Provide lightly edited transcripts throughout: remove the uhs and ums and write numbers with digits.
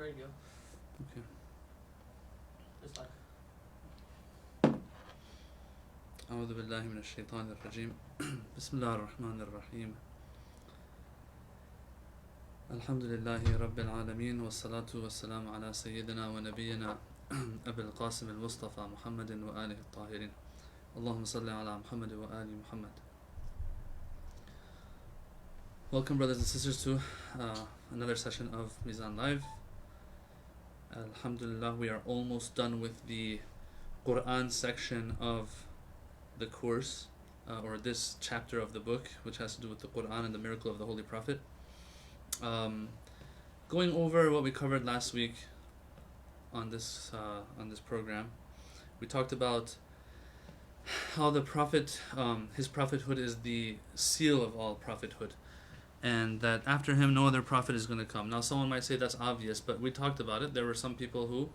Ready to go. Okay. It's live. أعوذ بالله من الشيطان الرجيم. بسم الله الرحمن الرحيم. الحمد لله رب العالمين والصلاة والسلام على سيدنا ونبينا أبي القاسم المصطفى محمد وآله الطاهرين. اللهم صل على محمد وآل محمد. Welcome, brothers and sisters, to another session of Mizan Live. Alhamdulillah, we are almost done with the Quran section of the course, or this chapter of the book, which has to do with the Quran and the miracle of the Holy Prophet. Going over what we covered last week on this program, we talked about how the Prophet, his prophethood is the seal of all prophethood, and that after him no other prophet is going to come. Now someone might say that's obvious, but we talked about it. There were some people who,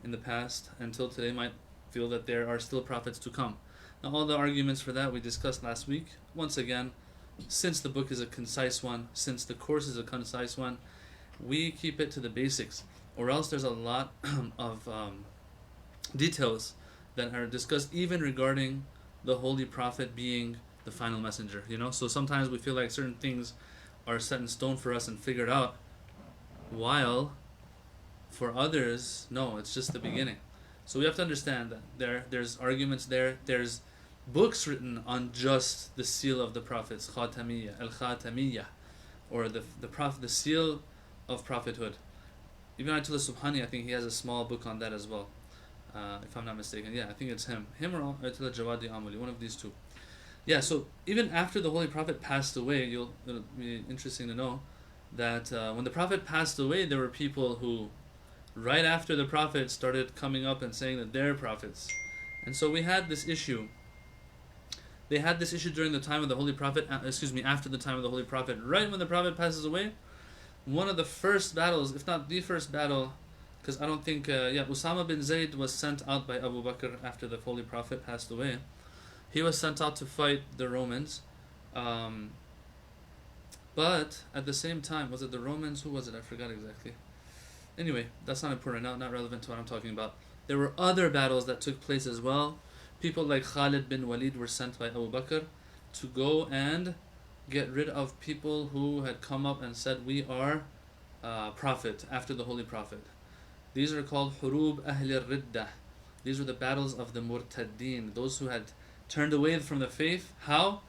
in the past until today, might feel that there are still prophets to come. Now all the arguments for that we discussed last week. Once again, since the book is a concise one, since the course is a concise one, we keep it to the basics, or else there's a lot of details that are discussed even regarding the Holy Prophet being the final messenger, So sometimes we feel like certain things are set in stone for us and figured out, while for others, no, it's just the beginning. So we have to understand that there's arguments there. There's books written on just the seal of the prophets, Khatamiyya, al-Khatamiyya, or the prophet, the seal of prophethood. Even Ayatullah Subhani, I think he has a small book on that as well, if I'm not mistaken. Yeah, I think it's him or Ayatullah Jawadi Amuli, one of these two. Yeah, so even after the Holy Prophet passed away, it'll be interesting to know that when the Prophet passed away, there were people who, right after the Prophet, started coming up and saying that they're prophets. And so we had this issue. They had this issue during the time of the Holy Prophet, after the time of the Holy Prophet. Right when the Prophet passes away, one of the first battles, if not the first battle, because I don't think, Usama bin Zayd was sent out by Abu Bakr after the Holy Prophet passed away. He was sent out to fight the Romans. But at the same time, was it the Romans? Who was it? I forgot exactly. Anyway, that's not important now, not relevant to what I'm talking about. There were other battles that took place as well. People like Khalid bin Walid were sent by Abu Bakr to go and get rid of people who had come up and said, we are prophet, after the Holy Prophet. These are called Hurub Ahli Riddah. These were the battles of the Murtaddeen, those who had turned away from the faith. How?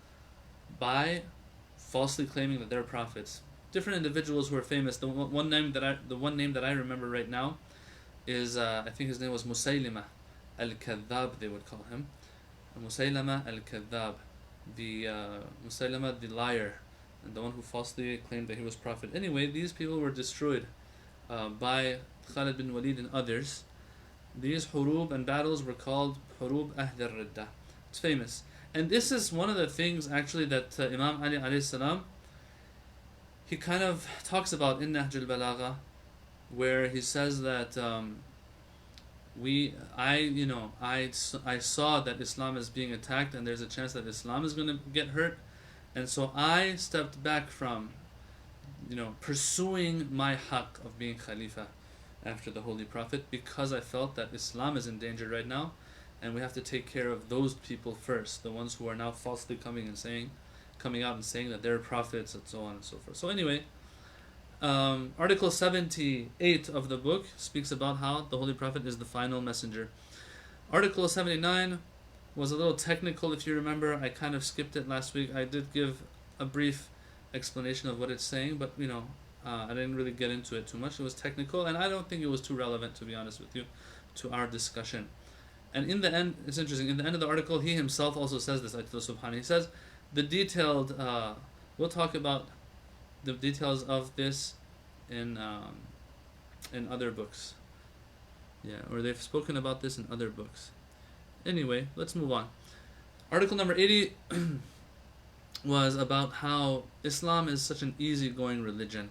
By falsely claiming that they're prophets. Different individuals who are famous. The one name that I remember right now is I think his name was Musaylima al-Kadhab, they would call him. Musaylima al-Kadhab, the Musaylima the liar, and the one who falsely claimed that he was prophet. Anyway, these people were destroyed by Khalid bin Walid and others. These hurub and battles were called Hurub Ahl al-Riddah. It's famous. And this is one of the things actually that Imam Ali alayhi salam, he kind of talks about in Nahj al-Balagha, where he says that I saw that Islam is being attacked and there's a chance that Islam is going to get hurt, and so I stepped back from pursuing my haqq of being Khalifa after the Holy Prophet, because I felt that Islam is in danger right now, and we have to take care of those people first, the ones who are now falsely coming out and saying that they're prophets, and so on and so forth. So anyway, Article 78 of the book speaks about how the Holy Prophet is the final messenger. Article 79 was a little technical, if you remember. I kind of skipped it last week. I did give a brief explanation of what it's saying, but I didn't really get into it too much. It was technical, and I don't think it was too relevant, to be honest with you, to our discussion. And in the end, it's interesting, in the end of the article, he himself also says this, Ayatullah Subhani. He says, the detailed, we'll talk about the details of this in other books. Yeah, or they've spoken about this in other books. Anyway, let's move on. Article number 80 was about how Islam is such an easygoing religion.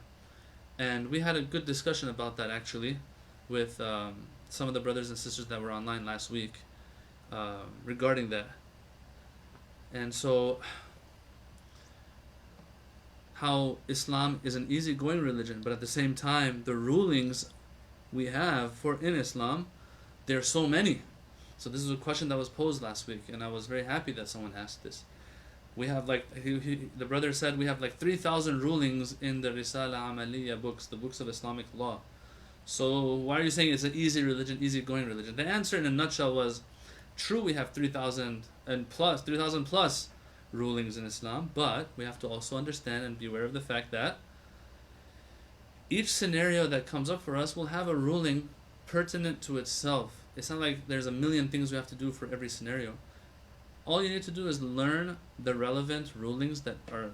And we had a good discussion about that actually with some of the brothers and sisters that were online last week regarding that. And so how Islam is an easygoing religion, but at the same time the rulings we have for in Islam, there are so many. So this is a question that was posed last week, and I was very happy that someone asked this. We have like, the brother said, we have like 3,000 rulings in the Risala Amaliyya books, the books of Islamic law. So why are you saying it's an easy religion, easygoing religion? The answer in a nutshell was, true, we have 3,000 plus rulings in Islam, but we have to also understand and be aware of the fact that each scenario that comes up for us will have a ruling pertinent to itself. It's not like there's a million things we have to do for every scenario. All you need to do is learn the relevant rulings that are,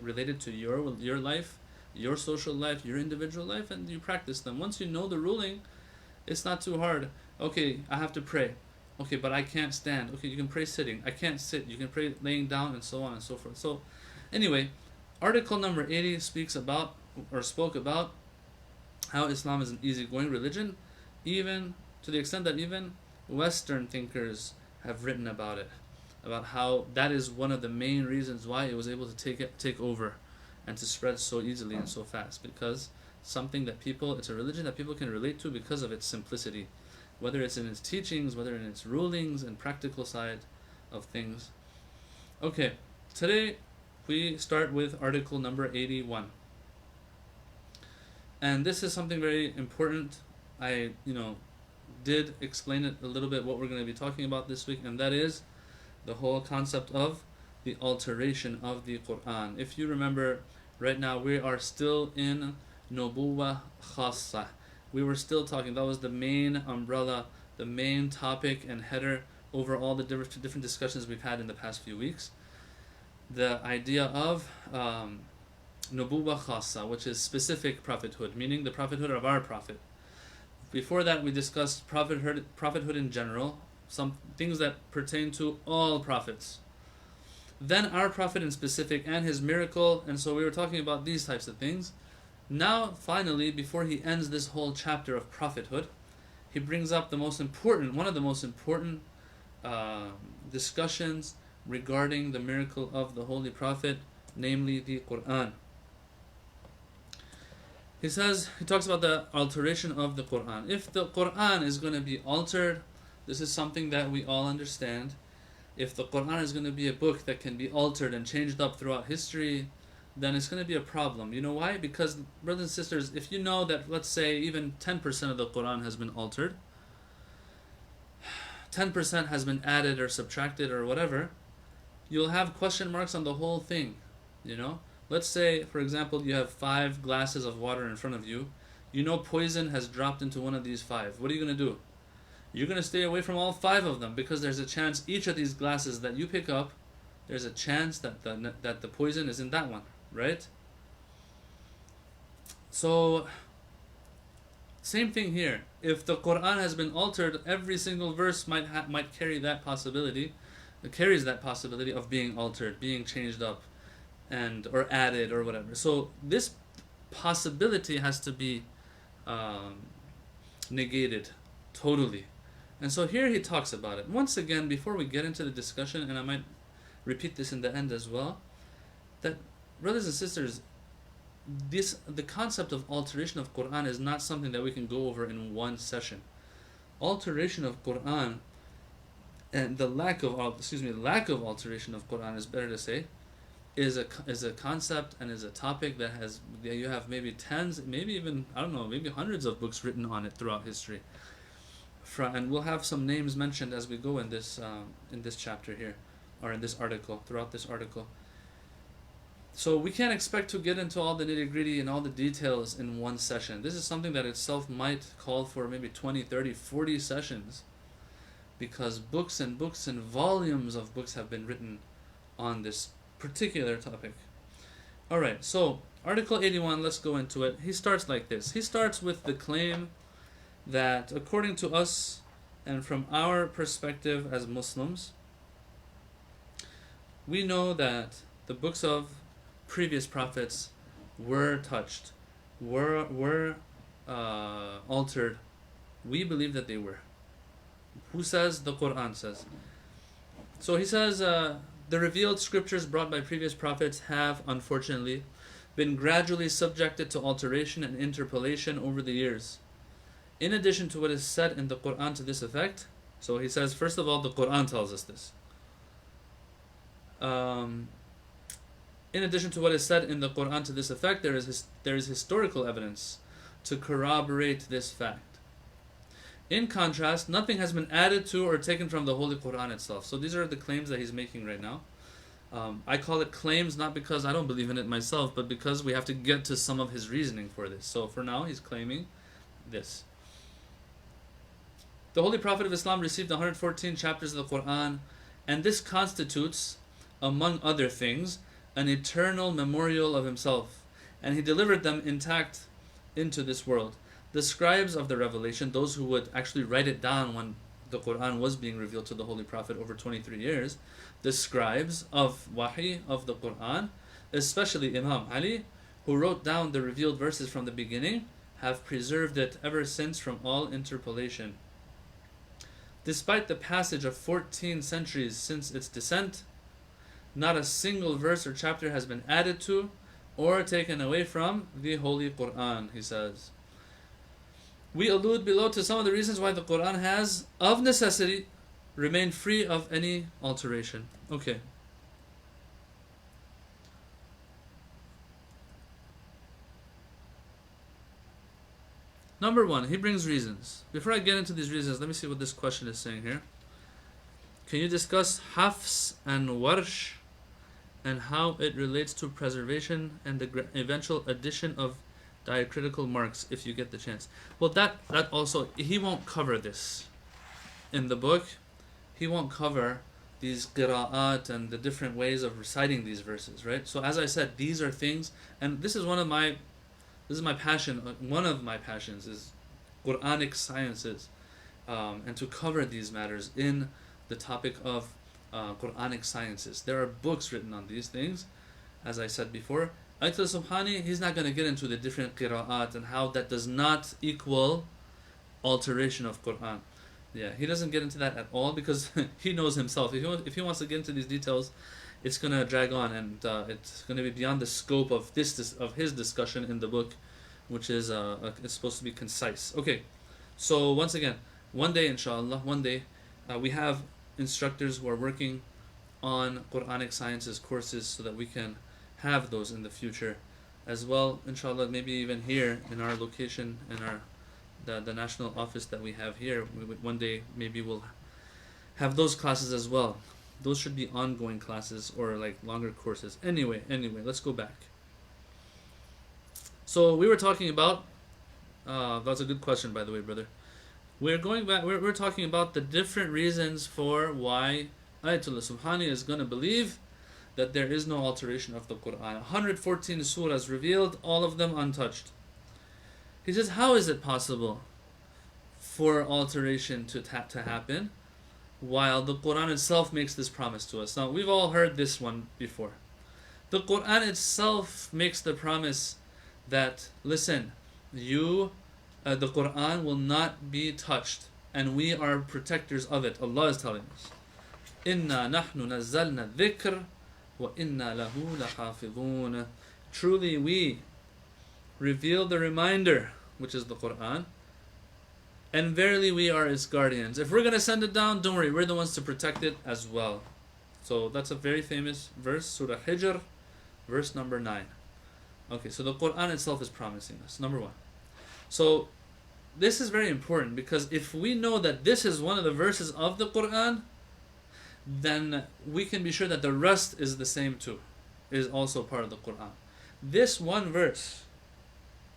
related to your life, your social life, your individual life, and you practice them. Once you know the ruling, it's not too hard. Okay, I have to pray. Okay, but I can't stand. Okay, you can pray sitting. I can't sit. You can pray laying down, and so on and so forth. So, anyway, article number 80 spoke about how Islam is an easygoing religion, even to the extent that even Western thinkers have written about it, about how that is one of the main reasons why it was able to take over and to spread so easily and so fast, because it's a religion that people can relate to because of its simplicity, whether it's in its teachings, whether in its rulings and practical side of things. Okay, today we start with article number 81. And this is something very important. I, did explain it a little bit what we're going to be talking about this week, and that is the whole concept of the alteration of the Quran. If you remember, right now we are still in Nubuwah Khassa. We were still talking, that was the main umbrella, the main topic and header over all the different discussions we've had in the past few weeks. The idea of Nubuwah Khassa, which is specific prophethood, meaning the prophethood of our prophet. Before that, we discussed prophethood in general, some things that pertain to all prophets. Then our prophet in specific and his miracle, and so we were talking about these types of things. Now, finally, before he ends this whole chapter of prophethood, he brings up one of the most important discussions regarding the miracle of the Holy Prophet, namely the Quran. He talks about the alteration of the Quran. If the Quran is going to be altered, this is something that we all understand. If the Quran is going to be a book that can be altered and changed up throughout history, then it's going to be a problem. You know why? Because, brothers and sisters, if you know that, let's say, even 10% of the Quran has been altered, 10% has been added or subtracted or whatever, you'll have question marks on the whole thing, Let's say, for example, you have 5 glasses of water in front of you. You know poison has dropped into one of these 5. What are you going to do? You're going to stay away from all 5 of them, because there's a chance each of these glasses that you pick up, there's a chance that the poison is in that one, right? So, same thing here. If the Quran has been altered, every single verse might carry that possibility. It carries that possibility of being altered, being changed up, or added or whatever. So this possibility has to be negated totally. And so here he talks about it. Once again, before we get into the discussion, and I might repeat this in the end as well, that, brothers and sisters, the concept of alteration of Quran is not something that we can go over in one session. Alteration of Quran, and the lack of alteration of Quran, is better to say, is a concept and is a topic that you have maybe tens, maybe even, maybe hundreds of books written on it throughout history. And we'll have some names mentioned as we go in this chapter here, or in this article, throughout this article. So we can't expect to get into all the nitty-gritty and all the details in one session. This is something that itself might call for maybe 20, 30, 40 sessions, because books and books and volumes of books have been written on this particular topic. Alright, so Article 81, let's go into it. He starts like this. He starts with the claim that, according to us and from our perspective as Muslims, we know that the books of previous prophets were touched, were altered. We believe that they were. Who says? The Quran says. So he says, the revealed scriptures brought by previous prophets have, unfortunately, been gradually subjected to alteration and interpolation over the years. In addition to what is said in the Quran to this effect, so he says, first of all, the Quran tells us this. In addition to what is said in the Quran to this effect, there is historical evidence to corroborate this fact. In contrast, nothing has been added to or taken from the Holy Quran itself. So these are the claims that he's making right now. I call it claims not because I don't believe in it myself, but because we have to get to some of his reasoning for this. So for now, he's claiming this. The Holy Prophet of Islam received 114 chapters of the Quran, and this constitutes, among other things, an eternal memorial of himself, and he delivered them intact into this world. The scribes of the revelation, those who would actually write it down when the Quran was being revealed to the Holy Prophet over 23 years, the scribes of Wahi, of the Quran, especially Imam Ali, who wrote down the revealed verses from the beginning, have preserved it ever since from all interpolation. Despite the passage of 14 centuries since its descent, not a single verse or chapter has been added to or taken away from the Holy Quran, he says. We allude below to some of the reasons why the Quran has, of necessity, remained free of any alteration. Okay. Number one, he brings reasons. Before I get into these reasons, let me see what this question is saying here. Can you discuss Hafs and Warsh and how it relates to preservation and the eventual addition of diacritical marks if you get the chance? Well, that also, he won't cover this in the book. He won't cover these qira'at and the different ways of reciting these verses, right? So as I said, these are things, and this is my passion. One of my passions is Quranic sciences, and to cover these matters in the topic of Quranic sciences. There are books written on these things, as I said before. Ayatullah Subhani, he's not going to get into the different qira'at and how that does not equal alteration of Quran. Yeah, he doesn't get into that at all because he knows himself. If he wants to get into these details, it's going to drag on, and it's going to be beyond the scope of his discussion in the book, which is it's supposed to be concise. Okay, so once again, one day, inshallah, we have instructors who are working on Quranic sciences courses so that we can have those in the future as well, inshallah. Maybe even here in our location, in the national office that we have here, one day maybe we'll have those classes as well. Those should be ongoing classes or like longer courses. Anyway, let's go back. So we were talking about, that's a good question, by the way, brother. We're going back, we're talking about the different reasons for why Ayatullah Subhani is going to believe that there is no alteration of the Quran. 114 surahs revealed, all of them untouched. He says, how is it possible for alteration to happen while the Quran itself makes this promise to us? Now, we've all heard this one before. The Quran itself makes the promise that, listen, the Quran will not be touched, and we are protectors of it. Allah is telling us, "Inna nahnu nazzalna dhikr wa inna lahu lahafidhun." Truly, we reveal the reminder, which is the Quran, and verily we are its guardians. If we're going to send it down, don't worry, we're the ones to protect it as well. So that's a very famous verse, Surah Hijr, verse number 9. Okay, so the Quran itself is promising us, number one. So this is very important, because if we know that this is one of the verses of the Quran, then we can be sure that the rest is the same too, is also part of the Quran. This one verse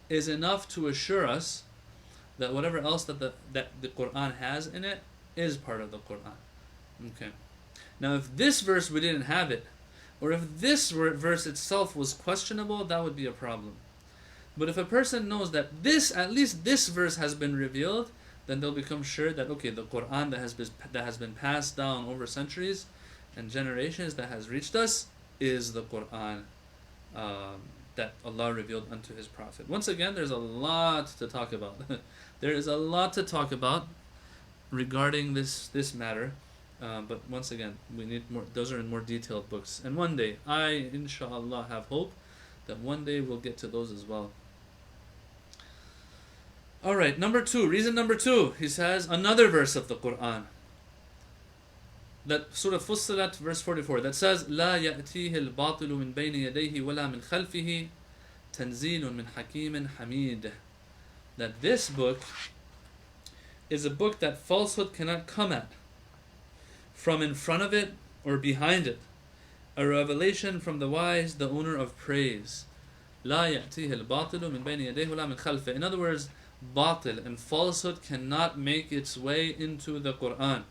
is enough to assure us that whatever else that the Quran has in it is part of the Quran. Okay. Now, if this verse we didn't have it, or if this verse itself was questionable, that would be a problem. But if a person knows that at least this verse has been revealed, then they'll become sure that, okay, the Quran that has been passed down over centuries and generations that has reached us is the Quran that Allah revealed unto His Prophet. Once again, there's a lot to talk about. There is a lot to talk about regarding this matter. But once again, we need more. Those are in more detailed books. And one day, I, inshallah, have hope that one day we'll get to those as well. Alright, reason number two, he says another verse of the Quran. That Surah Fussilat, verse 44, that says, لا يأتيه الباطل من بين يديه ولا من خلفه تنزيل من حكيم حميد. That this book is a book that falsehood cannot come at, from in front of it or behind it. A revelation from the wise, the owner of praise. لا يأتيه الباطل من بين يديه ولا من خلفه. In other words, batil and falsehood cannot make its way into the Quran.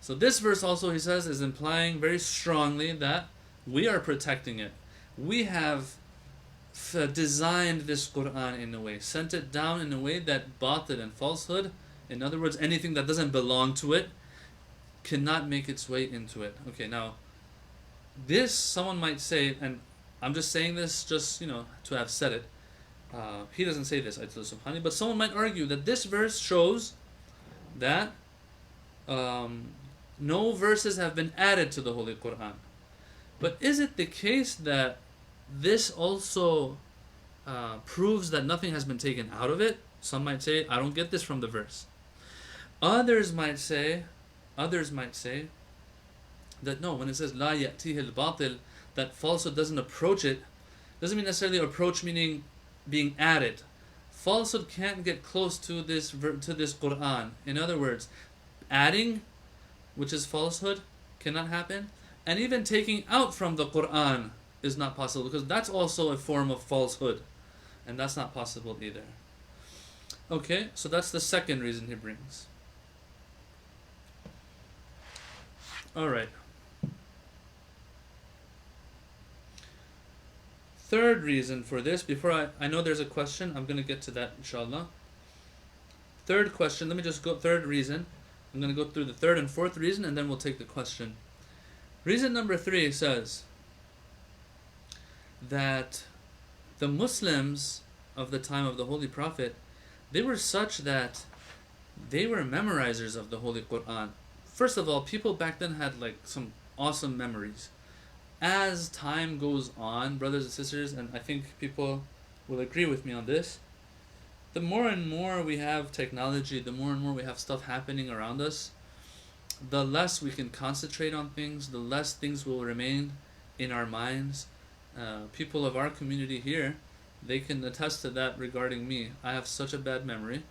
So this verse also, he says, is implying very strongly that we are protecting it. We have designed this Quran in a way, sent it down in a way that batil and falsehood, in other words, anything that doesn't belong to it, cannot make its way into it. Okay, now, this, someone might say, and I'm just saying this just, to have said it. He doesn't say this, Ayatullah Subhani, but someone might argue that this verse shows that no verses have been added to the Holy Quran. But is it the case that this also proves that nothing has been taken out of it? Some might say, I don't get this from the verse. Others might say that no, when it says la ya'tihi al-batil, that falsehood doesn't approach it, doesn't mean necessarily approach meaning being added. Falsehood can't get close to this Quran. In other words, adding, which is falsehood, cannot happen, and even taking out from the Quran is not possible, because that's also a form of falsehood, and that's not possible either. Okay, so that's the second reason he brings. Alright. Third reason for this, before I know there's a question, I'm going to get to that inshallah. Third question, let me just go, third reason. I'm going to go through the third and fourth reason, and then we'll take the question. Reason number 3 says that the Muslims of the time of the Holy Prophet, they were such that they were memorizers of the Holy Quran. First of all, people back then had like some awesome memories. As time goes on, brothers and sisters, and I think people will agree with me on this, the more and more we have technology, the more and more we have stuff happening around us, the less we can concentrate on things, the less things will remain in our minds. People of our community here, they can attest to that regarding me. I have such a bad memory,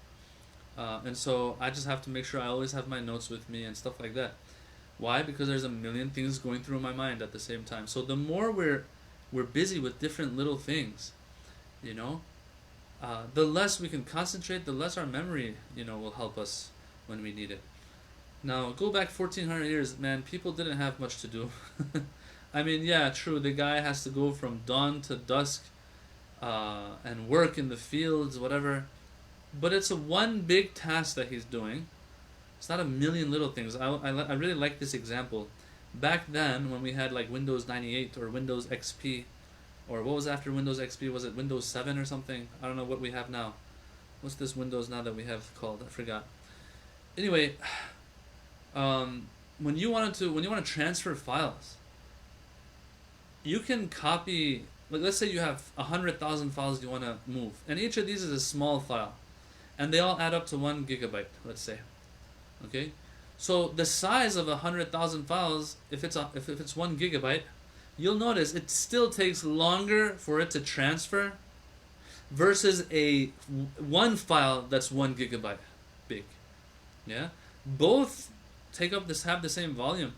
and so I just have to make sure I always have my notes with me and stuff like that. Why? Because there's a million things going through my mind at the same time. So the more we're busy with different little things, the less we can concentrate, the less our memory, will help us when we need it. Now, go back 1400 years, man, people didn't have much to do. I mean, yeah, true, the guy has to go from dawn to dusk and work in the fields, whatever. But it's a one big task that he's doing. It's not a million little things. I really like this example. Back then, when we had like Windows 98 or Windows XP, or what was after Windows XP? Was it Windows 7 or something? I don't know what we have now. What's this Windows now that we have called? I forgot. Anyway, when you want to transfer files, you can copy. Like, let's say you have 100,000 files you want to move, and each of these is a small file, and they all add up to 1 gigabyte. Let's say. Okay, so the size of 100,000 files, if it's 1 gigabyte, you'll notice it still takes longer for it to transfer versus one file that's 1 gigabyte big. Yeah, both have the same volume,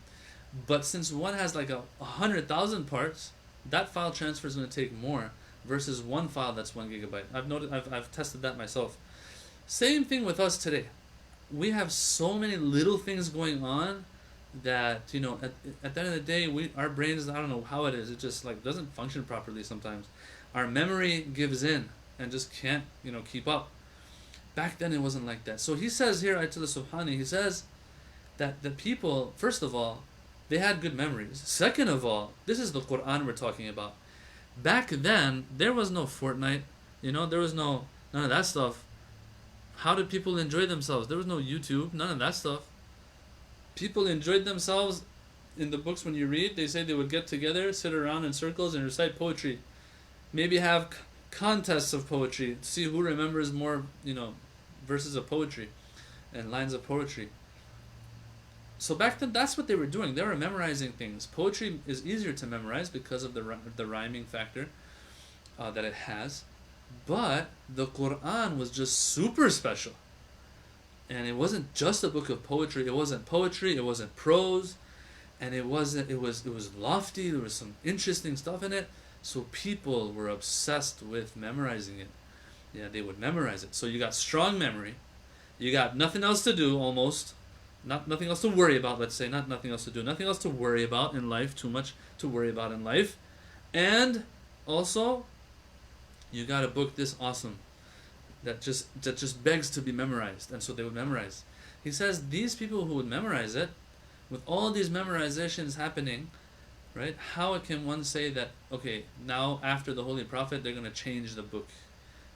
but since one has like 100,000 parts, that file transfer is going to take more versus one file that's 1 gigabyte. I've tested that myself. Same thing with us today. We have so many little things going on that, at the end of the day, our brains, I don't know how it is, it just like doesn't function properly sometimes. Our memory gives in and just can't, keep up. Back then it wasn't like that. So he says here, Ayatullah Subhani, he says that the people, first of all, they had good memories. Second of all, this is the Quran we're talking about. Back then, there was no Fortnite, there was none of that stuff. How did people enjoy themselves? There was no YouTube, none of that stuff. People enjoyed themselves in the books when you read. They say they would get together, sit around in circles, and recite poetry. Maybe have contests of poetry to see who remembers more, verses of poetry and lines of poetry. So back then, that's what they were doing. They were memorizing things. Poetry is easier to memorize because of the rhyming factor that it has. But the Quran was just super special. And it wasn't just a book of poetry. It wasn't poetry. It wasn't prose. And it was lofty. There was some interesting stuff in it. So people were obsessed with memorizing it. Yeah, they would memorize it. So you got strong memory. You got nothing else to do, almost. Nothing else to worry about, let's say. Not nothing else to do. Nothing else to worry about in life. Too much to worry about in life. And also, you got a book this awesome that just begs to be memorized. And so they would memorize. He says these people who would memorize it, with all these memorizations happening, right? How can one say that, okay, now after the Holy Prophet, they're going to change the book,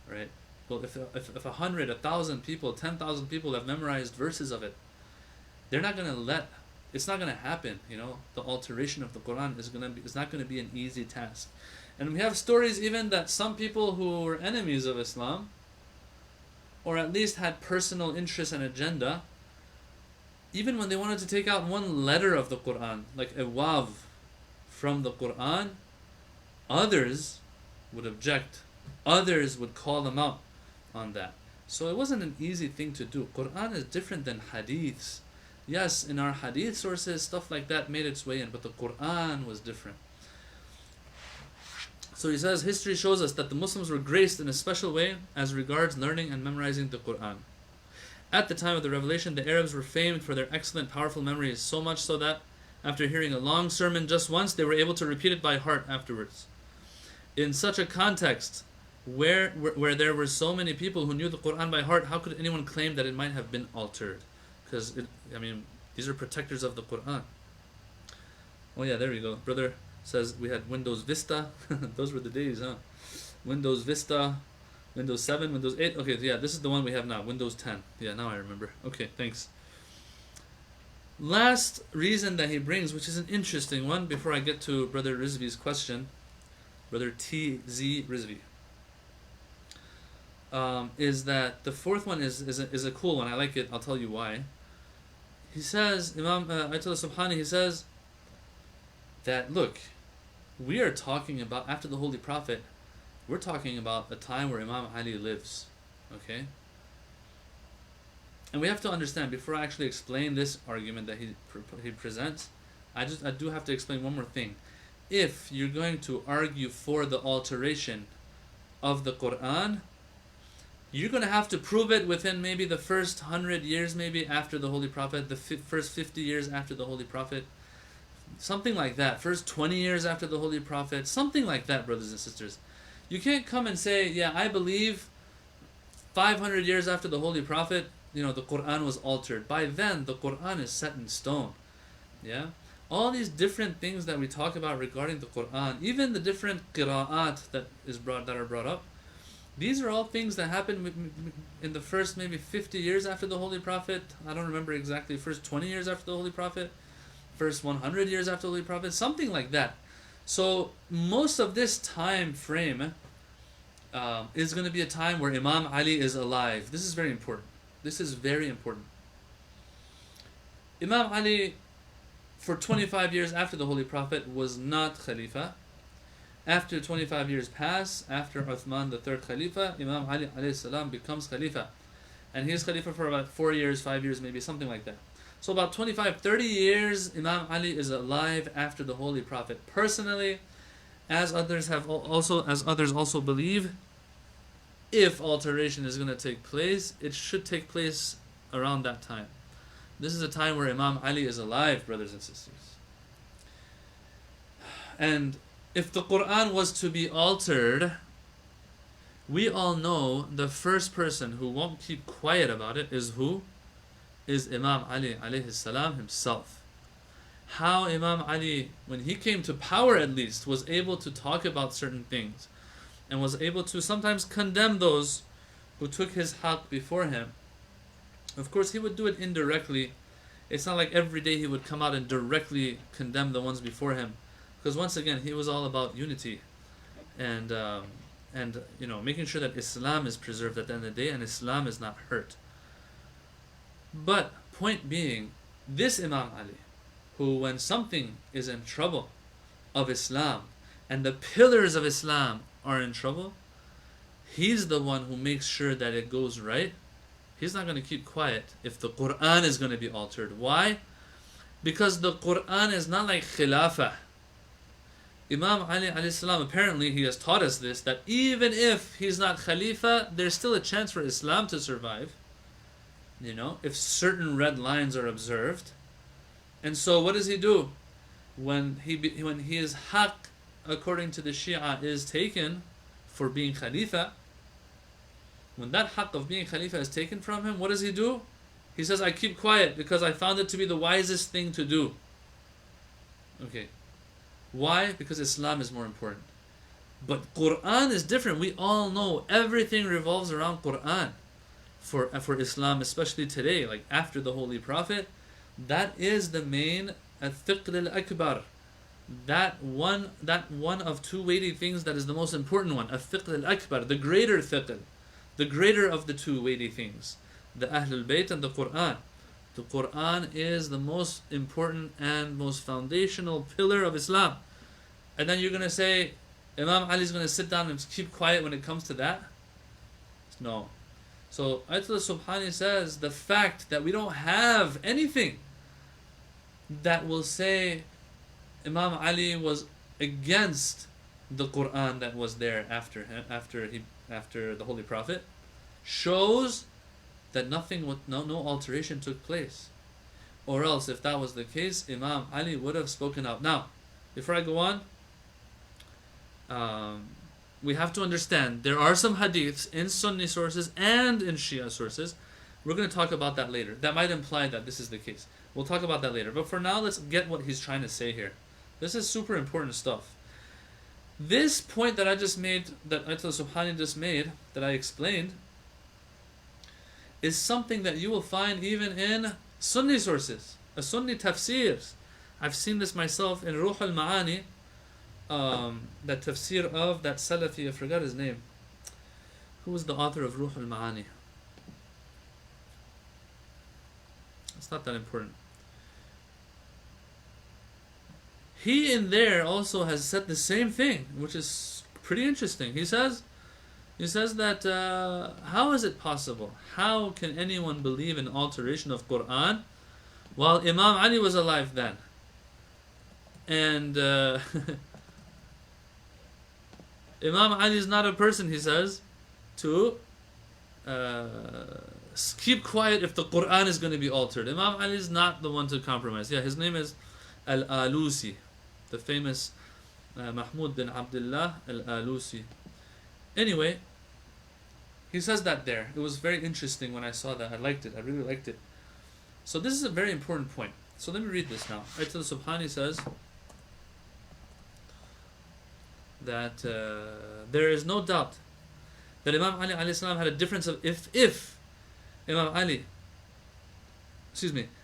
right? Well, if 100, 1,000 people, 10,000 people have memorized verses of it, they're not going to it's not going to happen, The alteration of the Quran is not going to be an easy task. And we have stories even that some people who were enemies of Islam, or at least had personal interest and agenda, even when they wanted to take out one letter of the Quran, like a wav from the Quran, others would object. Others would call them out on that. So it wasn't an easy thing to do. Quran is different than hadiths. Yes, in our hadith sources, stuff like that made its way in, but the Quran was different. So he says, history shows us that the Muslims were graced in a special way as regards learning and memorizing the Quran. At the time of the revelation, the Arabs were famed for their excellent, powerful memories, so much so that after hearing a long sermon just once, they were able to repeat it by heart afterwards. In such a context, where there were so many people who knew the Quran by heart, how could anyone claim that it might have been altered? Because, these are protectors of the Quran. Oh yeah, there we go. Brother says we had Windows Vista. Those were the days, huh? Windows Vista, Windows 7, Windows 8. Okay, yeah, this is the one we have now, Windows 10. Yeah, now I remember. Okay, thanks. Last reason that he brings, which is an interesting one, before I get to Brother Rizvi's question, Brother T.Z. Rizvi, is that the fourth one is a cool one. I like it. I'll tell you why. He says, Ayatullah Subhani, he says that, look, we are talking about, after the Holy Prophet, we're talking about a time where Imam Ali lives, okay? And we have to understand, before I actually explain this argument that he presents, I do have to explain one more thing. If you're going to argue for the alteration of the Quran, you're going to have to prove it within maybe the first 100 years, maybe after the Holy Prophet, the first 50 years after the Holy Prophet, something like that. First 20 years after the Holy Prophet, something like that, brothers and sisters. You can't come and say, yeah, I believe 500 years after the Holy Prophet, the Quran was altered. By then, the Quran is set in stone. Yeah? All these different things that we talk about regarding the Quran, even the different qira'at that are brought up, these are all things that happened in the first maybe 50 years after the Holy Prophet. I don't remember exactly. First 20 years after the Holy Prophet. First 100 years after the Holy Prophet. Something like that. So most of this time frame is going to be a time where Imam Ali is alive. This is very important. This is very important. Imam Ali, for 25 years after the Holy Prophet, was not Khalifa. After 25 years pass, after Uthman, the third Khalifa, Imam Ali alayhi salam becomes Khalifa. And he is Khalifa for about 4 years, 5 years, maybe something like that. So about 25, 30 years, Imam Ali is alive after the Holy Prophet. Personally, as others also believe, if alteration is going to take place, it should take place around that time. This is a time where Imam Ali is alive, brothers and sisters. And if the Quran was to be altered, we all know the first person who won't keep quiet about it is who? Is Imam Ali alayhi salam himself. How Imam Ali, when he came to power at least, was able to talk about certain things and was able to sometimes condemn those who took his haqq before him. Of course, he would do it indirectly. It's not like every day he would come out and directly condemn the ones before him. Because once again, he was all about unity. And and making sure that Islam is preserved at the end of the day and Islam is not hurt. But point being, this Imam Ali, who when something is in trouble of Islam and the pillars of Islam are in trouble, he's the one who makes sure that it goes right. He's not going to keep quiet if the Quran is going to be altered. Why? Because the Quran is not like Khilafah. Imam Ali alayhi salam, apparently he has taught us this, that even if he's not Khalifa, there's still a chance for Islam to survive, if certain red lines are observed. And so what does he do? When his haqq, according to the Shia, is taken for being Khalifa, when that haqq of being Khalifa is taken from him, what does he do? He says, I keep quiet because I found it to be the wisest thing to do. Okay. Why? Because Islam is more important. But Quran is different. We all know everything revolves around Quran. For Islam, especially today, like after the Holy Prophet, that is the main al-thiql al-akbar. That one of two weighty things that is the most important one. Al-thiql al-akbar, the greater thiql, the greater of the two weighty things. The Ahlul Bayt and the Quran. The Quran is the most important and most foundational pillar of Islam. And then you're going to say, Imam Ali is going to sit down and keep quiet when it comes to that? No. So Ayatullah Subhani says, the fact that we don't have anything that will say Imam Ali was against the Quran that was there after the Holy Prophet shows that no alteration took place. Or else, if that was the case, Imam Ali would have spoken out. Now, before I go on, we have to understand there are some hadiths in Sunni sources and in Shia sources. We're going to talk about that later. That might imply that this is the case. We'll talk about that later. But for now, let's get what he's trying to say here. This is super important stuff. This point that I just made, that Ayatollah Subhani just made, that I explained, is something that you will find even in Sunni sources, Sunni tafsirs. I've seen this myself in Ruh al-Ma'ani, that tafsir of that Salafi, I forgot his name. Who was the author of Ruh al-Ma'ani? It's not that important. He in there also has said the same thing, which is pretty interesting. He says that how is it possible? How can anyone believe in alteration of Quran while Imam Ali was alive then? And Imam Ali is not a person, he says, to keep quiet if the Quran is going to be altered. Imam Ali is not the one to compromise. Yeah, his name is Al-Alusi, the famous Mahmud bin Abdullah Al-Alusi. Anyway, he says that there. It was very interesting when I saw that. I liked it. I really liked it. So this is a very important point. So let me read this now. Ayatollah Subhani says that there is no doubt that Imam Ali alayhi salam had a difference of if Imam Ali,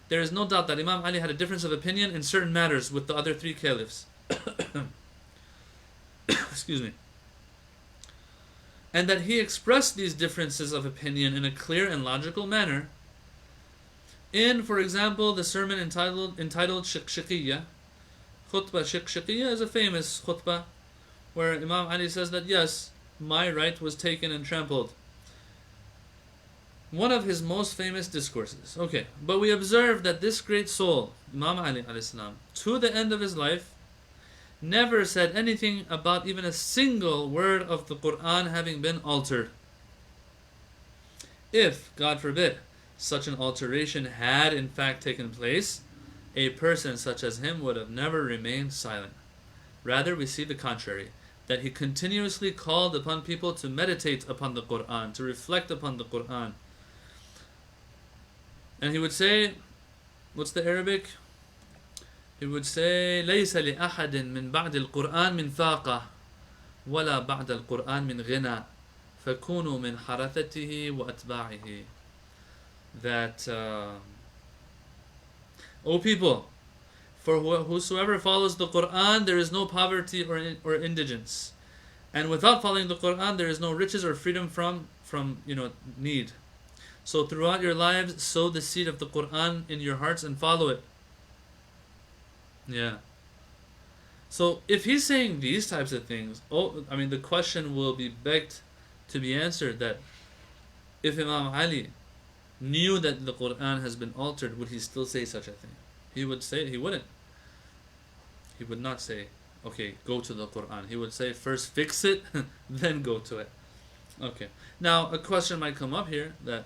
there is no doubt that Imam Ali had a difference of opinion in certain matters with the other three caliphs. Excuse me. And that he expressed these differences of opinion in a clear and logical manner in, for example, the sermon entitled Shiqshaqiyya. Khutbah Shiqshaqiyya is a famous khutbah where Imam Ali says that yes, my right was taken and trampled. One of his most famous discourses. Okay, but we observe that this great soul, Imam Ali alayhi salam, to the end of his life, never said anything about even a single word of the Quran having been altered. If, God forbid, such an alteration had in fact taken place, a person such as him would have never remained silent. Rather, we see the contrary, that he continuously called upon people to meditate upon the Quran, to reflect upon the Quran. And he would say, what's the Arabic? He would say, ليس لأحد من بعد القرآن من ثاقة ولا بعد القرآن من غنى فكونوا من حرثته وأتباعه. That, O people, for whosoever follows the Quran, there is no poverty or indigence. And without following the Quran, there is no riches or freedom from need. So throughout your lives, sow the seed of the Quran in your hearts and follow it. Yeah. So if he's saying these types of things, the question will be begged to be answered that if Imam Ali knew that the Quran has been altered, would he still say such a thing? He wouldn't. He would not say, okay, go to the Quran. He would say, first fix it, then go to it. Okay. Now, a question might come up here that,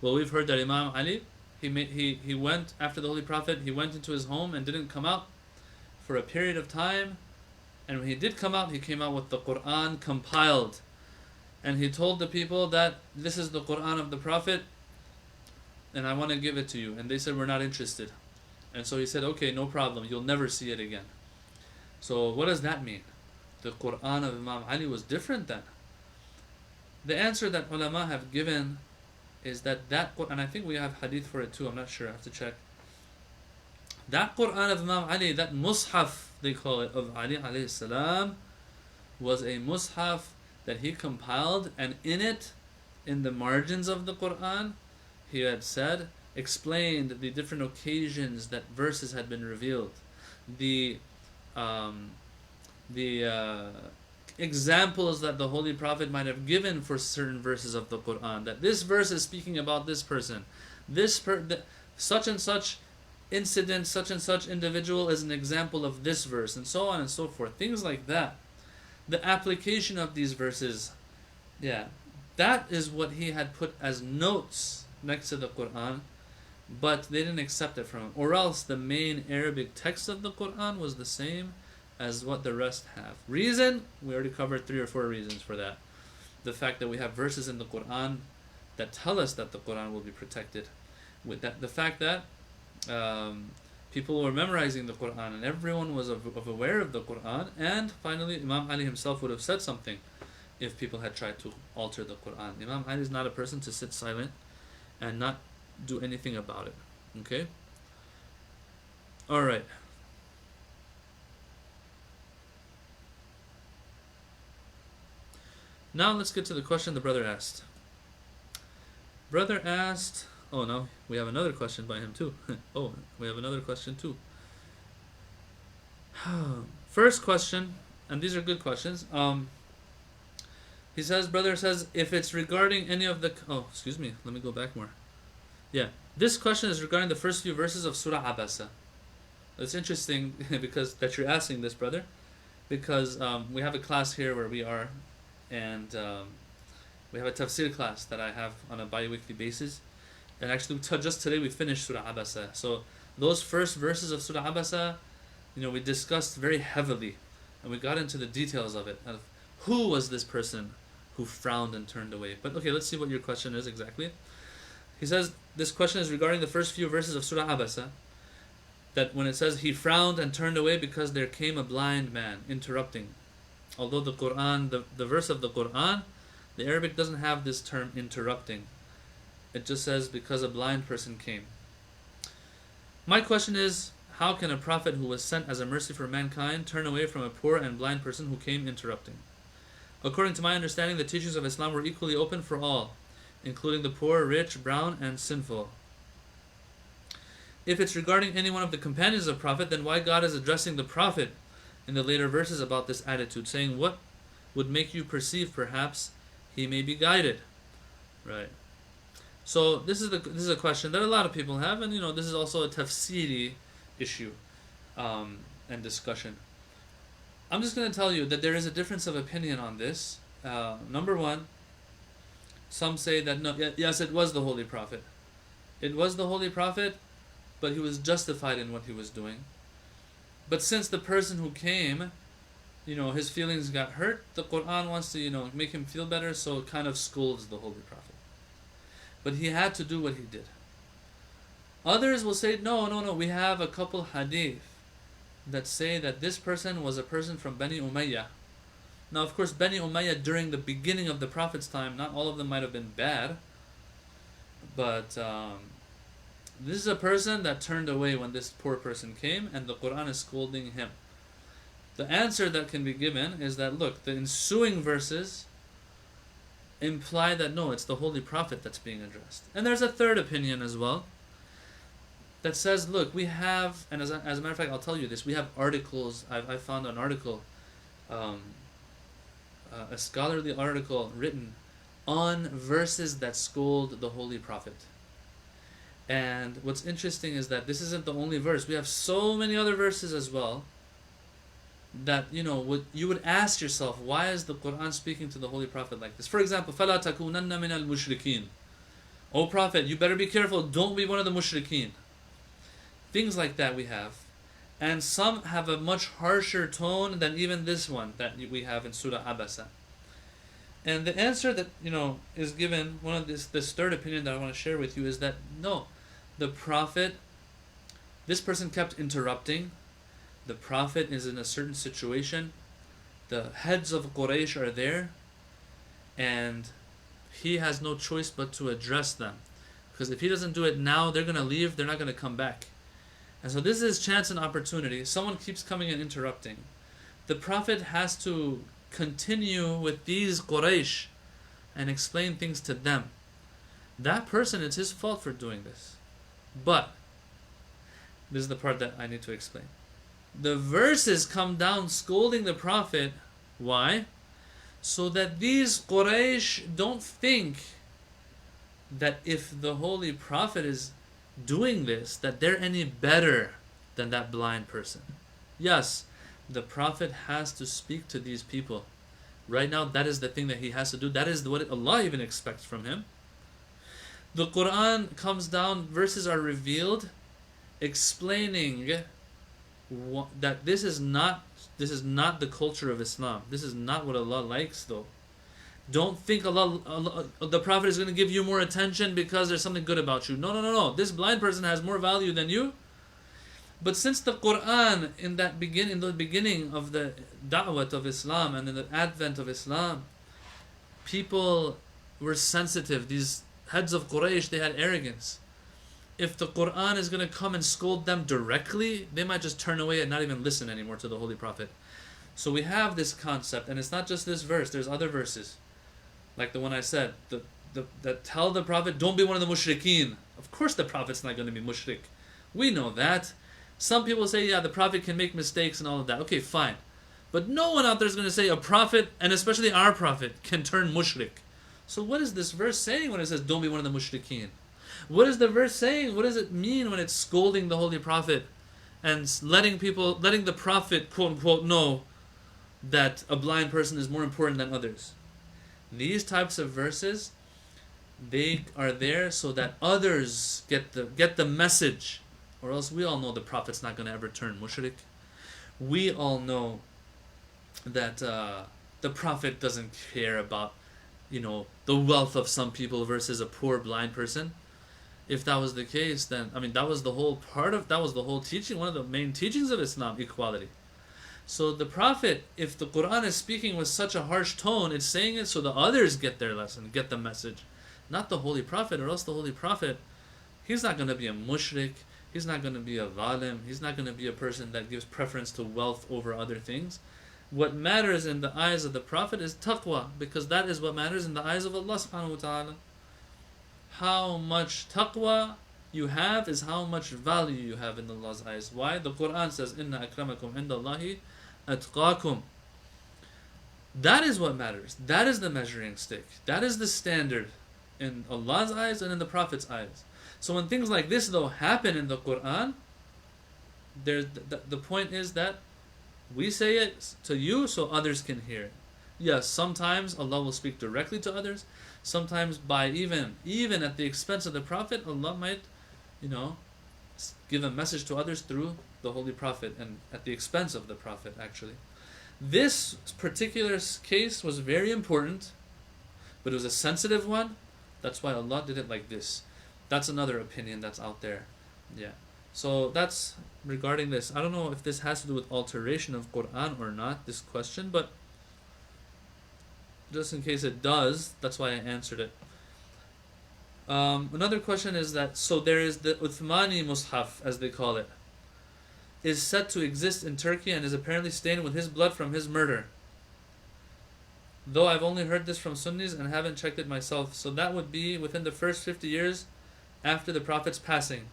well, we've heard that Imam Ali, he went after the Holy Prophet, he went into his home and didn't come out for a period of time. And when he did come out, he came out with the Quran compiled. And he told the people that this is the Quran of the Prophet, and I want to give it to you. And they said, we're not interested. And so he said, okay, no problem, you'll never see it again. So what does that mean? The Quran of Imam Ali was different then. The answer that ulama have given is that Quran, and I think we have hadith for it too, I'm not sure, I have to check. That Quran of Imam Ali, that Mus'haf, they call it, of Ali alayhi salam, was a Mus'haf that he compiled, and in it, in the margins of the Quran, he had said, explained the different occasions that verses had been revealed, the examples that the Holy Prophet might have given for certain verses of the Quran, that this verse is speaking about this person, such and such incident, such and such individual is an example of this verse, and so on and so forth, things like that. The application of these verses, that is what he had put as notes next to the Quran, but they didn't accept it from him. Or else the main Arabic text of the Quran was the same as what the rest have. Reason? We already covered 3 or 4 reasons for that. The fact that we have verses in the Quran that tell us that the Quran will be protected. With that, the fact that people were memorizing the Quran and everyone was aware of the Quran, and finally Imam Ali himself would have said something if people had tried to alter the Quran. Imam Ali is not a person to sit silent and not do anything about it. Okay? Alright. Now let's get to the question the brother asked. Brother asked, oh no, we have another question by him too. Oh, we have another question too. First question, and these are good questions. He says, brother says, if it's regarding any of the... Oh, excuse me, let me go back more. Yeah, this question is regarding the first few verses of Surah Abasa. It's interesting because that you're asking this, brother, because we have a class here where we are, and we have a tafsir class that I have on a bi-weekly basis. And actually, just today we finished Surah Abasa. So those first verses of Surah Abasa, we discussed very heavily, and we got into the details of it. Of who was this person who frowned and turned away? But okay, let's see what your question is exactly. He says this question is regarding the first few verses of Surah Abasa. That when it says he frowned and turned away because there came a blind man, interrupting. Although the Quran, the verse of the Quran, the Arabic doesn't have this term interrupting. It just says because a blind person came. My question is, how can a prophet who was sent as a mercy for mankind turn away from a poor and blind person who came interrupting? According to my understanding, the teachings of Islam were equally open for all, including the poor, rich, brown, and sinful. If it's regarding any one of the companions of Prophet, then why God is addressing the Prophet in the later verses about this attitude, saying, what would make you perceive perhaps he may be guided? Right. So this is a question that a lot of people have, and this is also a tafsiri issue and discussion. I'm just going to tell you that there is a difference of opinion on this. Number one, some say that no, yes, it was the Holy Prophet. It was the Holy Prophet, but he was justified in what he was doing. But since the person who came, his feelings got hurt, the Quran wants to, make him feel better, so it kind of scolds the Holy Prophet. But he had to do what he did. Others will say, no, we have a couple hadith that say that this person was a person from Bani Umayyah. Now, of course, Bani Umayyah during the beginning of the Prophet's time, not all of them might have been bad, but this is a person that turned away when this poor person came, and the Quran is scolding him. The answer that can be given is that, look, the ensuing verses imply that no, it's the Holy Prophet that's being addressed. And there's a third opinion as well that says, look, we have, and as a matter of fact, I'll tell you this, we have articles. I found an article, a scholarly article written on verses that scold the Holy Prophet. And what's interesting is that this isn't the only verse. We have so many other verses as well that, you would ask yourself, why is the Quran speaking to the Holy Prophet like this? For example, فَلَا تَكُونَنَّ مِنَ الْمُشْرِكِينَ. O Prophet, you better be careful, don't be one of the mushrikeen. Things like that we have. And some have a much harsher tone than even this one that we have in Surah Abasa. And the answer that, is given, one of this third opinion that I want to share with you is that, no, the Prophet, this person kept interrupting. The Prophet is in a certain situation. The heads of Quraysh are there. And he has no choice but to address them. Because if he doesn't do it now, they're going to leave. They're not going to come back. And so this is chance and opportunity. Someone keeps coming and interrupting. The Prophet has to continue with these Quraysh and explain things to them. That person, it's his fault for doing this. But this is the part that I need to explain. The verses come down scolding the Prophet. Why? So that these Quraysh don't think that if the Holy Prophet is doing this, that they're any better than that blind person. Yes, the Prophet has to speak to these people. Right now, that is the thing that he has to do. That is what Allah even expects from him. The Quran comes down, verses are revealed, explaining that this is not the culture of Islam. This is not what Allah likes, though. Don't think the Prophet is going to give you more attention because there's something good about you. No. This blind person has more value than you. But since the Quran, in the beginning of the da'wat of Islam and in the advent of Islam, people were sensitive. These heads of Quraysh, they had arrogance. If the Quran is going to come and scold them directly, they might just turn away and not even listen anymore to the Holy Prophet. So we have this concept, and it's not just this verse, there's other verses. Like the one I said, that tell the Prophet, don't be one of the mushrikeen. Of course the Prophet's not going to be mushrik. We know that. Some people say, yeah, the Prophet can make mistakes and all of that. Okay, fine. But no one out there is going to say a Prophet, and especially our Prophet, can turn mushrik. So what is this verse saying when it says, don't be one of the mushrikeen? What is the verse saying? What does it mean when it's scolding the Holy Prophet and letting the Prophet, quote unquote, know that a blind person is more important than others? These types of verses, they are there so that others get the message. Or else we all know the Prophet's not going to ever turn mushrik. We all know that the Prophet doesn't care about, the wealth of some people versus a poor blind person. If that was the case, then, that was the whole teaching, one of the main teachings of Islam, equality. So the Prophet, if the Quran is speaking with such a harsh tone, it's saying it so the others get their lesson, get the message. Not the Holy Prophet, or else the Holy Prophet, he's not going to be a mushrik, he's not going to be a zalim, he's not going to be a person that gives preference to wealth over other things. What matters in the eyes of the Prophet is taqwa, because that is what matters in the eyes of Allah subhanahu wa ta'ala. How much taqwa you have is how much value you have in Allah's eyes. Why? The Quran says, Inna akramakum indallahi atqakum. That is what matters. That is the measuring stick. That is the standard in Allah's eyes and in the Prophet's eyes. So when things like this, though, happen in the Quran, the point is that we say it to you so others can hear it. Yes, sometimes Allah will speak directly to others. Sometimes by even at the expense of the Prophet, Allah might, give a message to others through the Holy Prophet, and at the expense of the Prophet, actually. This particular case was very important, but it was a sensitive one. That's why Allah did it like this. That's another opinion that's out there. Yeah. So that's regarding this. I don't know if this has to do with alteration of Quran or not, this question, but just in case it does, that's why I answered it. Another question is that, so there is the Uthmani Mus'haf, as they call it. is said to exist in Turkey and is apparently stained with his blood from his murder. Though I've only heard this from Sunnis and haven't checked it myself. So that would be within the first 50 years after the Prophet's passing.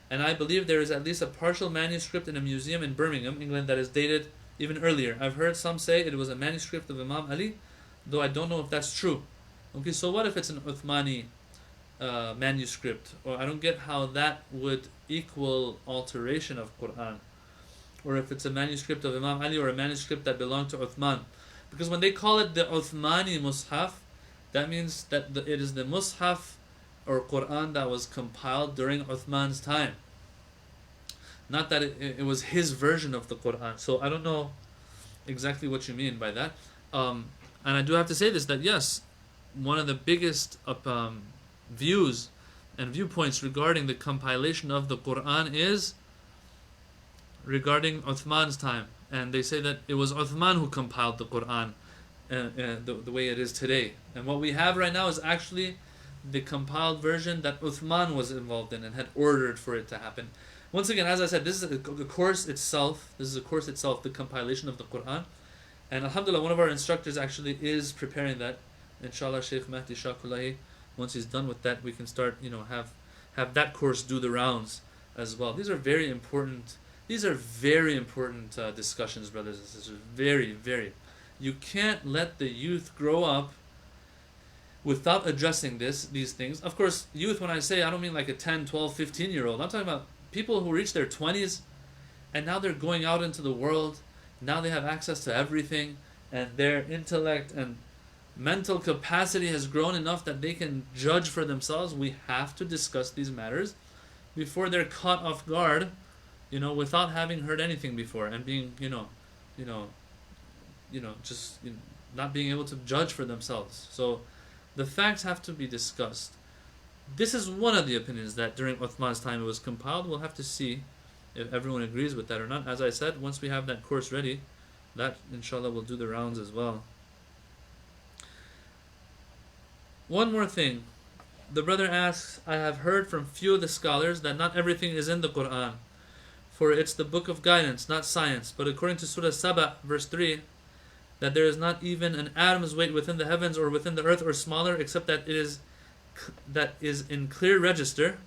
And I believe there is at least a partial manuscript in a museum in Birmingham, England, that is dated even earlier. I've heard some say it was a manuscript of Imam Ali, though I don't know if that's true. Okay, so what if it's an Uthmani manuscript? Or I don't get how that would equal alteration of Quran. Or if it's a manuscript of Imam Ali or a manuscript that belonged to Uthman. Because when they call it the Uthmani Mus'haf, that means that it is the Mus'haf or Quran that was compiled during Uthman's time. Not that it was his version of the Quran. So I don't know exactly what you mean by that. And I do have to say this, that yes, one of the biggest views and viewpoints regarding the compilation of the Quran is regarding Uthman's time. And they say that it was Uthman who compiled the Quran the way it is today. And what we have right now is actually the compiled version that Uthman was involved in and had ordered for it to happen. Once again, as I said, this is a course itself. This is a course itself, the compilation of the Quran. And alhamdulillah, one of our instructors actually is preparing that. Inshallah, Shaykh Mahdi Shakulahi, once he's done with that, we can start, have that course do the rounds as well. These are very important discussions, brothers and sisters. Very, very. You can't let the youth grow up without addressing these things. Of course, youth, when I say, I don't mean like a 10, 12, 15-year-old. I'm talking about people who reach their 20s and now they're going out into the world. Now they have access to everything, and their intellect and mental capacity has grown enough that they can judge for themselves. We have to discuss these matters before they're caught off guard, without having heard anything before and being, not being able to judge for themselves. So the facts have to be discussed. This is one of the opinions that during Uthman's time it was compiled. We'll have to see if everyone agrees with that or not. As I said, once we have that course ready, that inshallah will do the rounds as well. One more thing. The brother asks, I have heard from few of the scholars that not everything is in the Quran, for it's the book of guidance, not science. But according to Surah Saba, verse 3, that there is not even an atom's weight within the heavens or within the earth or smaller, except that is in clear register.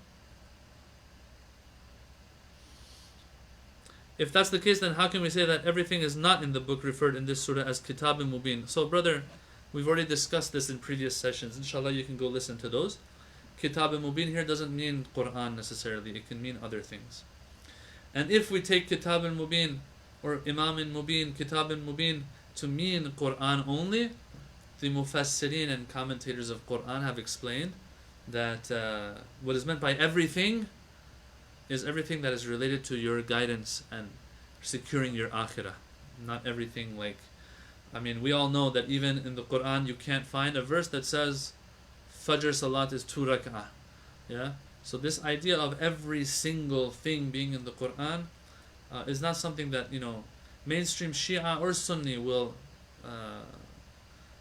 If that's the case, then how can we say that everything is not in the book referred in this surah as Kitab Mubin? So brother, we've already discussed this in previous sessions. Inshallah, you can go listen to those. Kitab Mubin here doesn't mean Quran necessarily. It can mean other things. And if we take Kitab Mubin or Imam Mubin, Kitab Mubin to mean Quran only, the Mufassirin and commentators of Quran have explained that what is meant by everything is everything that is related to your guidance and securing your akhirah. Not everything we all know that even in the Quran you can't find a verse that says Fajr Salat is 2 rak'ah. Yeah? So this idea of every single thing being in the Quran is not something that, mainstream Shia or Sunni will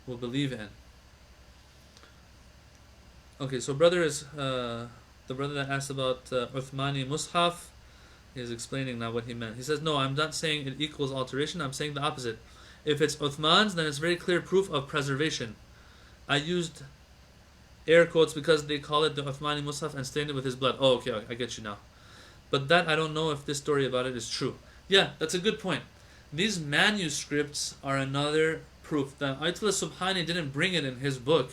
believe in. Okay, so the brother that asked about Uthmani Mus'haf is explaining now what he meant. He says, no, I'm not saying it equals alteration. I'm saying the opposite. If it's Uthman's, then it's very clear proof of preservation. I used air quotes because they call it the Uthmani Mus'haf and stained it with his blood. Oh, okay, I get you now. But that, I don't know if this story about it is true. Yeah, that's a good point. These manuscripts are another proof. That Ayatullah Subhani didn't bring it in his book.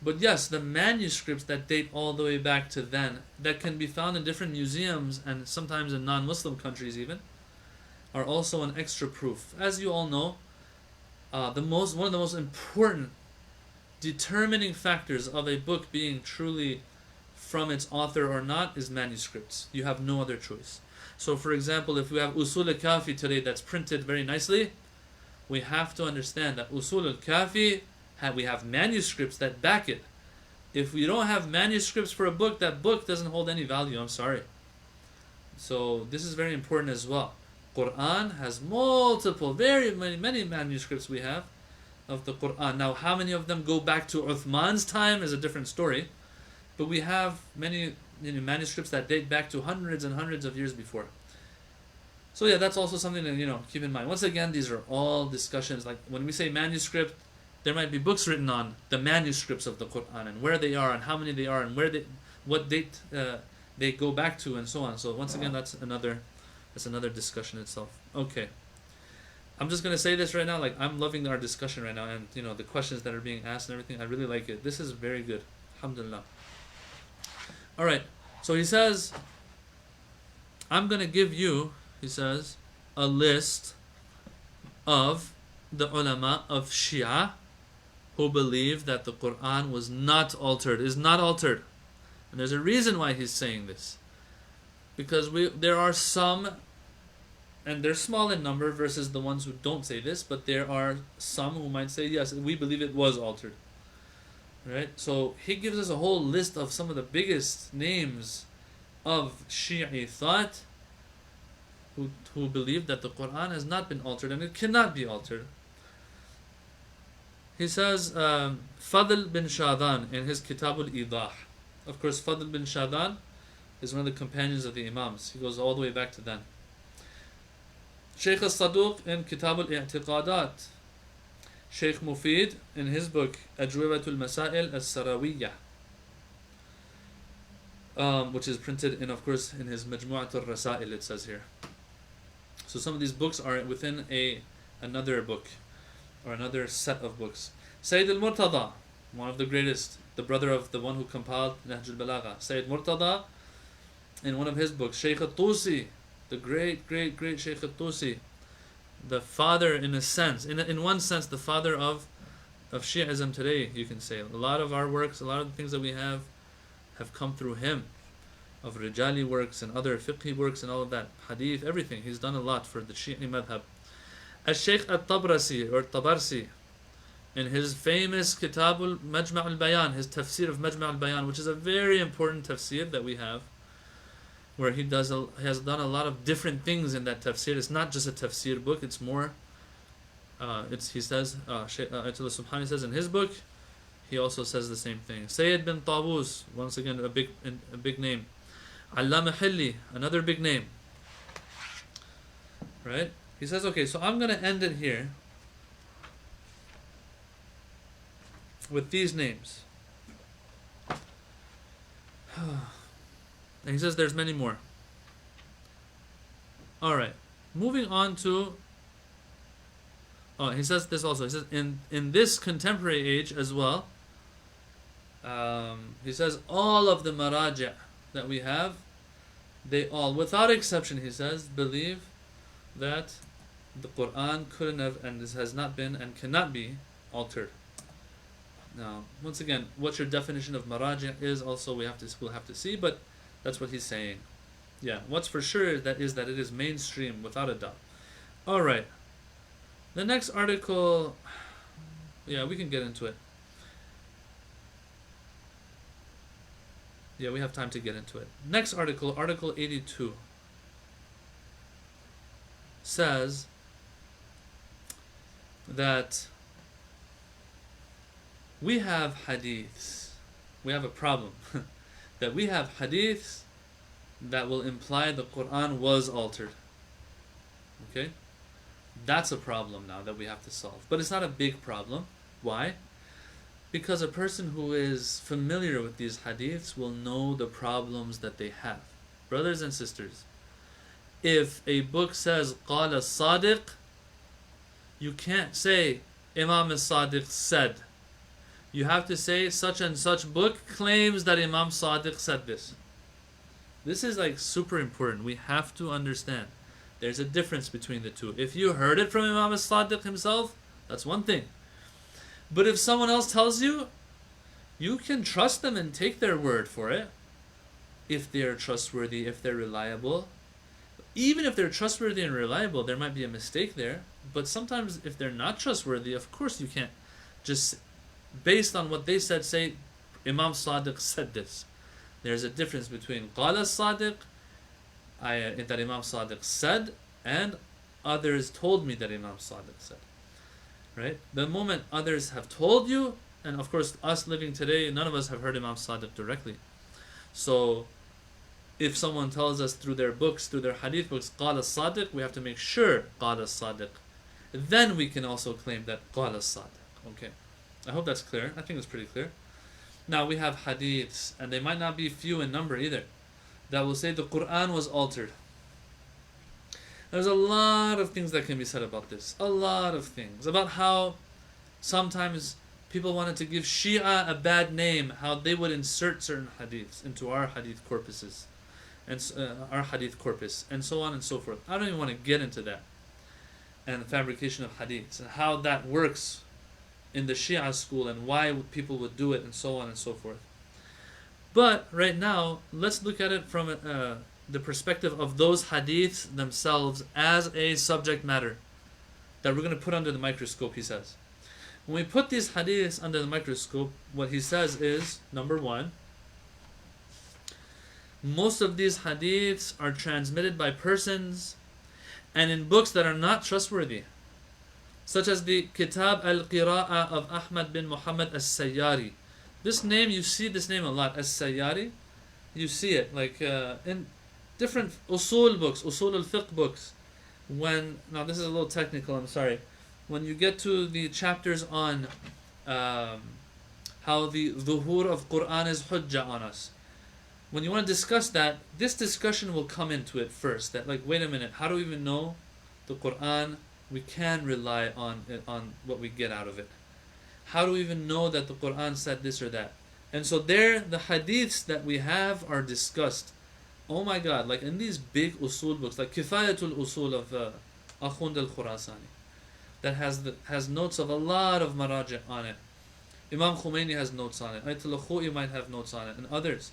But yes, the manuscripts that date all the way back to then, that can be found in different museums and sometimes in non-Muslim countries even, are also an extra proof. As you all know, one of the most important determining factors of a book being truly from its author or not is manuscripts. You have no other choice. So for example, if we have Usul al-Kafi today that's printed very nicely, we have to understand that Usul al-Kafi, we have manuscripts that back it. If we don't have manuscripts for a book, that book doesn't hold any value. I'm sorry. So this is very important as well. Quran has multiple, very many manuscripts we have of the Quran. Now, how many of them go back to Uthman's time is a different story. But we have many manuscripts that date back to hundreds and hundreds of years before. So yeah, that's also something to keep in mind. Once again, these are all discussions. Like when we say manuscript, there might be books written on the manuscripts of the Quran and where they are and how many they are and what date they go back to and so on. So once again, that's another discussion itself. Okay, I'm just gonna say this right now. Like I'm loving our discussion right now, and the questions that are being asked and everything. I really like it. This is very good. Alhamdulillah. All right. So he says, I'm gonna give you. He says, a list of the ulama of Shia who believe that the Quran was not altered, is not altered. And there's a reason why he's saying this. Because there are some, and they're small in number versus the ones who don't say this, but there are some who might say, yes, we believe it was altered. Right? So he gives us a whole list of some of the biggest names of Shi'i thought who believe that the Quran has not been altered and it cannot be altered. He says, Fadl bin Shadan in his Kitab al-Idah. Of course, Fadl bin Shadan is one of the companions of the Imams. He goes all the way back to then. Shaykh al-Saduq in Kitab al-I'tiqadat. Shaykh Mufid in his book Ajwibatul Masail al-Sarawiyah, which is printed in, of course, in his Majmu'at al-Rasail, it says here. So some of these books are within another book, or another set of books. Sayyid al-Murtada, one of the greatest, the brother of the one who compiled Nahj al-Balagha. Sayyid Murtada, in one of his books, Shaykh al-Tusi, the great Shaykh al-Tusi, the father in a sense, in one sense, the father of Shi'ism today, you can say. A lot of our works, a lot of the things that we have come through him. Of Rijali works and other fiqhi works and all of that, hadith, everything. He's done a lot for the Shi'i madhab. Al-Shaykh al-Tabrasi or Tabarsi, in his famous Kitabul Majma' al-Bayan, his tafsir of Majma' al-Bayan, which is a very important tafsir that we have, where he has done a lot of different things in that tafsir. It's not just a tafsir book, it's more, he says, Ayatullah Subhani says in his book, he also says the same thing. Sayyid bin Tawus, once again a big name. Allama Hilli, another big name. Right? He says, okay, so I'm going to end it here with these names. And he says there's many more. Alright. Moving on to... he says this also. He says, in this contemporary age as well, he says all of the maraja' that we have, they all, without exception, he says, believe that the Quran couldn't have, and this has not been and cannot be altered. Now, once again, what your definition of maraji' is also we'll have to see, but that's what he's saying. Yeah, what's for sure is that it is mainstream without a doubt. All right. The next article, yeah, we can get into it. Yeah, we have time to get into it. Next article, Article 82, says that we have hadiths. We have a problem. That we have hadiths that will imply the Quran was altered. Okay? That's a problem now that we have to solve. But it's not a big problem. Why? Because a person who is familiar with these hadiths will know the problems that they have. Brothers and sisters, if a book says قال الصادق, you can't say Imam al-Sadiq said. You have to say such and such book claims that Imam Sadiq said this. This is like super important. We have to understand there's a difference between the two. If you heard it from Imam al-Sadiq himself, that's one thing. But if someone else tells you, you can trust them and take their word for it. If they're trustworthy, if they're reliable. Even if they're trustworthy and reliable, there might be a mistake there. But sometimes if they're not trustworthy, of course you can't just, based on what they said, say, Imam Sadiq said this. There's a difference between Qala Sadiq, that Imam Sadiq said, and others told me that Imam Sadiq said. Right? The moment others have told you, and of course us living today, none of us have heard Imam Sadiq directly. So if someone tells us through their books, through their hadith books, قال الصادق, we have to make sure قال الصادق. Then we can also claim that قال الصادق. Okay, I hope that's clear. I think it's pretty clear. Now we have hadiths, and they might not be few in number either, that will say the Quran was altered. There's a lot of things that can be said about this. A lot of things. About how sometimes people wanted to give Shia a bad name, how they would insert certain hadiths into our hadith corpuses, and our hadith corpus, and so on and so forth. I don't even want to get into that. And the fabrication of hadiths, and how that works in the Shia school, and why people would do it, and so on and so forth. But right now, let's look at it from the perspective of those hadiths themselves as a subject matter that we're going to put under the microscope, he says. When we put these hadiths under the microscope, what he says is, number one, most of these hadiths are transmitted by persons and in books that are not trustworthy, such as the Kitab al-Qira'ah of Ahmad bin Muhammad as-Sayyari. This name, you see this name a lot, as-Sayyari. You see it like in different usul books, usul al-fiqh books. Now this is a little technical, I'm sorry. When you get to the chapters on how the dhuhur of Quran is hujjah on us, when you want to discuss that, this discussion will come into it first. That like, wait a minute, how do we even know the Quran? We can rely on what we get out of it. How do we even know that the Quran said this or that? And so there, the hadiths that we have are discussed. Oh my God, like in these big usul books, like Kifayatul Usul of Akhund al-Khurasani, that has notes of a lot of maraja on it. Imam Khomeini has notes on it. Ayatullah Shaykh might have notes on it, and others.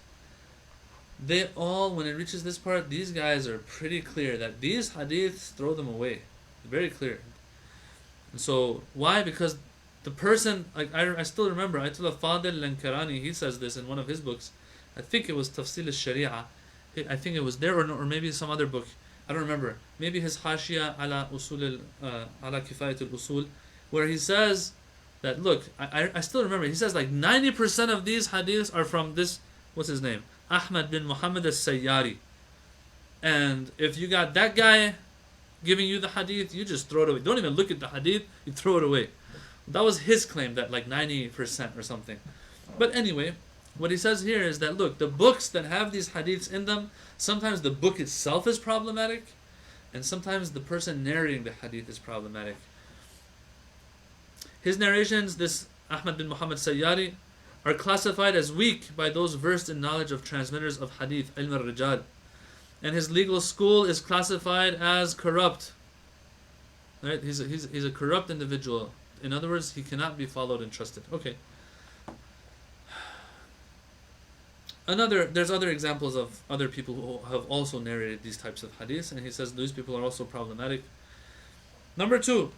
They all, when it reaches this part, these guys are pretty clear that these hadiths, throw them away. Very clear. And so, why? Because the person, like I still remember, Ayatollah Fadil Lankarani, he says this in one of his books. I think it was Tafsil al-Sharia. I think it was there, or maybe some other book. I don't remember. Maybe his Hashia ala usul ala Kifayat al-Usul, where he says that, look, I still remember, he says like 90% of these hadiths are from this, what's his name? Ahmad bin Muhammad as-Sayyari. And if you got that guy giving you the hadith, you just throw it away. Don't even look at the hadith, you throw it away. That was his claim, that like 90% or something. But anyway, what he says here is that, look, the books that have these hadiths in them, sometimes the book itself is problematic, and sometimes the person narrating the hadith is problematic. His narrations, this Ahmad bin Muhammad Sayyari, are classified as weak by those versed in knowledge of transmitters of hadith, ilm al-rijal. And his legal school is classified as corrupt. Right? He's a corrupt individual. In other words, he cannot be followed and trusted. Okay. There's other examples of other people who have also narrated these types of hadiths, and he says these people are also problematic. Number two,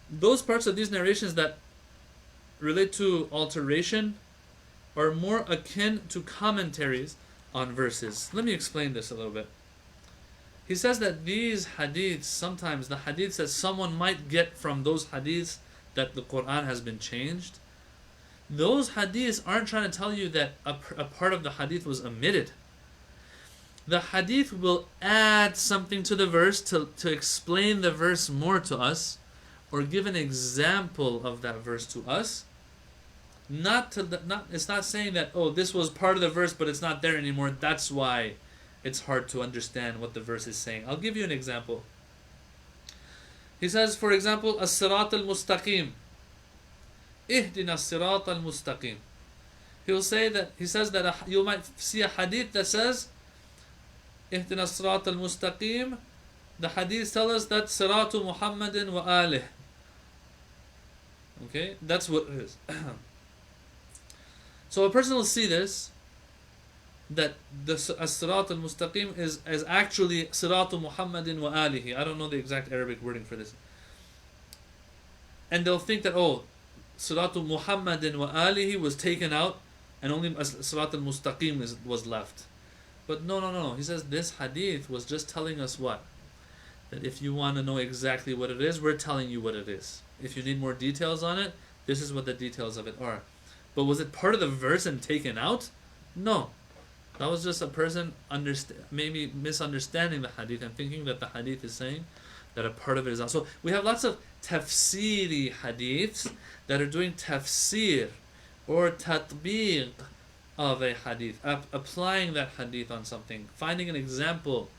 those parts of these narrations that relate to alteration are more akin to commentaries on verses. Let me explain this a little bit. He says that these hadiths, sometimes the hadiths that someone might get from those hadiths that the Quran has been changed, those hadiths aren't trying to tell you that a part of the hadith was omitted. The hadith will add something to the verse to explain the verse more to us, or give an example of that verse to us. It's not saying that, oh, this was part of the verse but it's not there anymore, that's why it's hard to understand what the verse is saying. I'll give you an example. He says, for example, as-sirat al-mustaqim, ihdina as-sirat al-mustaqim. He says that you might see a hadith that says ihdina as-sirat al-mustaqim. The hadith tells us that siratu Muhammadin wa alih. Okay, that's what it is. So a person will see this, that the as-sirat al-mustaqim is actually siratu Muhammadin wa alihi. I don't know the exact Arabic wording for this. And they'll think that, oh, siratu Muhammadin wa alihi was taken out and only sirat al-mustaqim was left. But no. He says this hadith was just telling us what? That if you want to know exactly what it is, we're telling you what it is. If you need more details on it, this is what the details of it are. But was it part of the verse and taken out? No. That was just a person maybe misunderstanding the hadith and thinking that the hadith is saying that a part of it is not. So we have lots of tafsiri hadiths that are doing tafsir or tatbiq of a hadith, applying that hadith on something, finding an example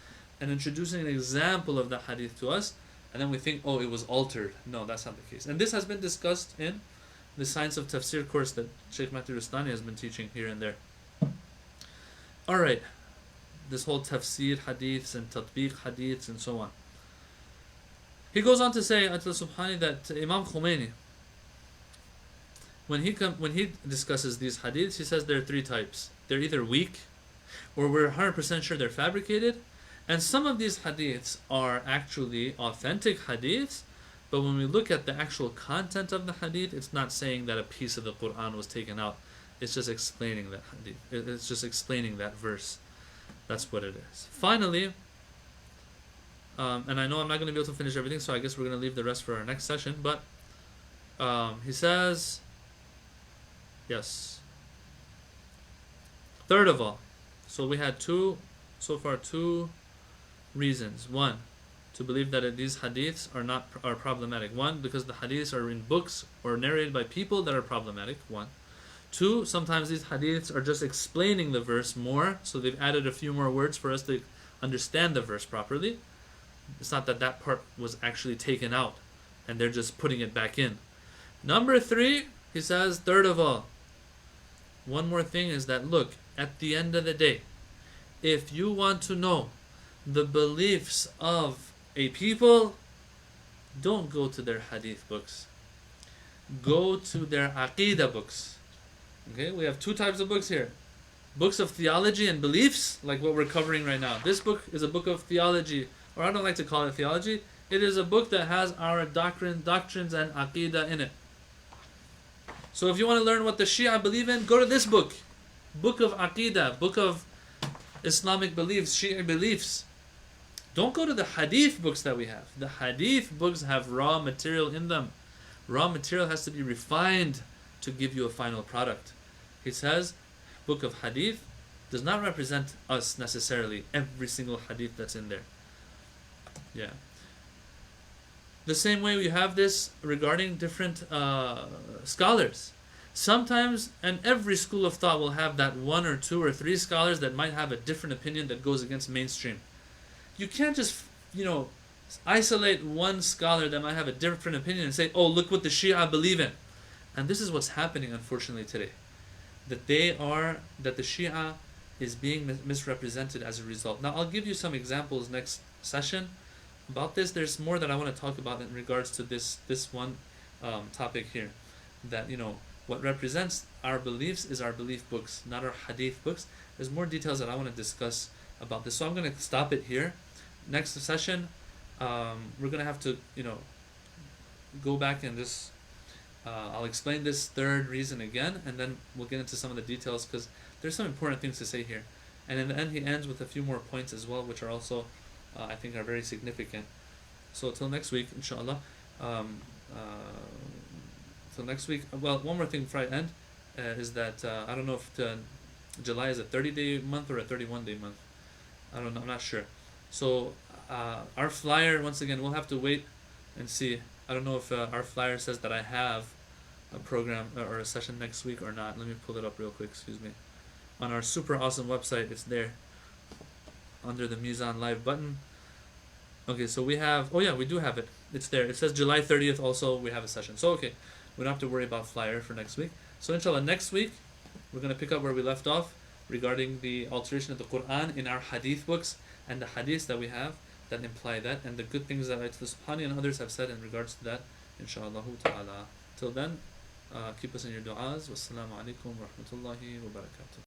and introducing an example of the hadith to us, and then we think, oh, it was altered. No, that's not the case. And this has been discussed in the Science of Tafsir course that Shaykh Rastani has been teaching here and there. Alright, this whole tafsir hadiths and tatbiq hadiths and so on. He goes on to say, Ayatullah Subhani, that Imam Khomeini, when he discusses these hadiths, he says there are three types. They're either weak, or we're 100% sure they're fabricated, and some of these hadiths are actually authentic hadiths, but when we look at the actual content of the hadith, it's not saying that a piece of the Quran was taken out. It's just explaining that hadith. It's just explaining that verse. That's what it is. Finally, and I know I'm not going to be able to finish everything, so I guess we're going to leave the rest for our next session, but he says, yes. Third of all, so we had two reasons. One, to believe that these hadiths are problematic. One, because the hadiths are in books or narrated by people that are problematic. One. Two, sometimes these hadiths are just explaining the verse more, so they've added a few more words for us to understand the verse properly. It's not that that part was actually taken out and they're just putting it back in. Number three, he says, third of all, one more thing is that, look, at the end of the day, if you want to know the beliefs of a people, don't go to their hadith books. Go to their aqidah books. Okay, we have two types of books here. Books of theology and beliefs, like what we're covering right now. This book is a book of theology, or I don't like to call it theology. It is a book that has our doctrines and aqidah in it. So if you want to learn what the Shia believe in, go to this book. Book of aqidah, book of Islamic beliefs, Shia beliefs. Don't go to the hadith books that we have. The hadith books have raw material in them. Raw material has to be refined to give you a final product. He says, book of hadith does not represent us necessarily, every single hadith that's in there. Yeah. The same way we have this regarding different scholars. Sometimes, and every school of thought will have that one or two or three scholars that might have a different opinion that goes against mainstream. You can't just, isolate one scholar that might have a different opinion and say, oh, look what the Shia believe in. And this is what's happening, unfortunately, today. That the Shia is being misrepresented as a result. Now, I'll give you some examples next session about this. There's more that I want to talk about in regards to this one topic here. That, what represents our beliefs is our belief books, not our hadith books. There's more details that I want to discuss about this. So I'm going to stop it here. Next session, we're going to have to, go back and just... I'll explain this third reason again, and then we'll get into some of the details, because there's some important things to say here. And in the end, he ends with a few more points as well, which are also, I think, are very significant. So till next week, inshallah. Till next week. Well, one more thing before I end is that I don't know if July is a 30-day month or a 31-day month. I don't know. I'm not sure. So our flyer, once again, we'll have to wait and see. I don't know if our flyer says that I have a program or a session next week or not. Let me pull it up real quick, excuse me. On our super awesome website, it's there under the Mizan Live button. Okay, so we have, oh yeah, we do have it. It's there. It says July 30th also, we have a session. So okay, we don't have to worry about flyer for next week. So inshallah, next week, we're going to pick up where we left off regarding the alteration of the Quran in our hadith books and the hadiths that we have that imply that, and the good things that Ayatullah Subhani and others have said in regards to that, inshallah ta'ala. Till then, keep us in your du'as. Wassalamu alaikum wa rahmatullahi wa barakatuh.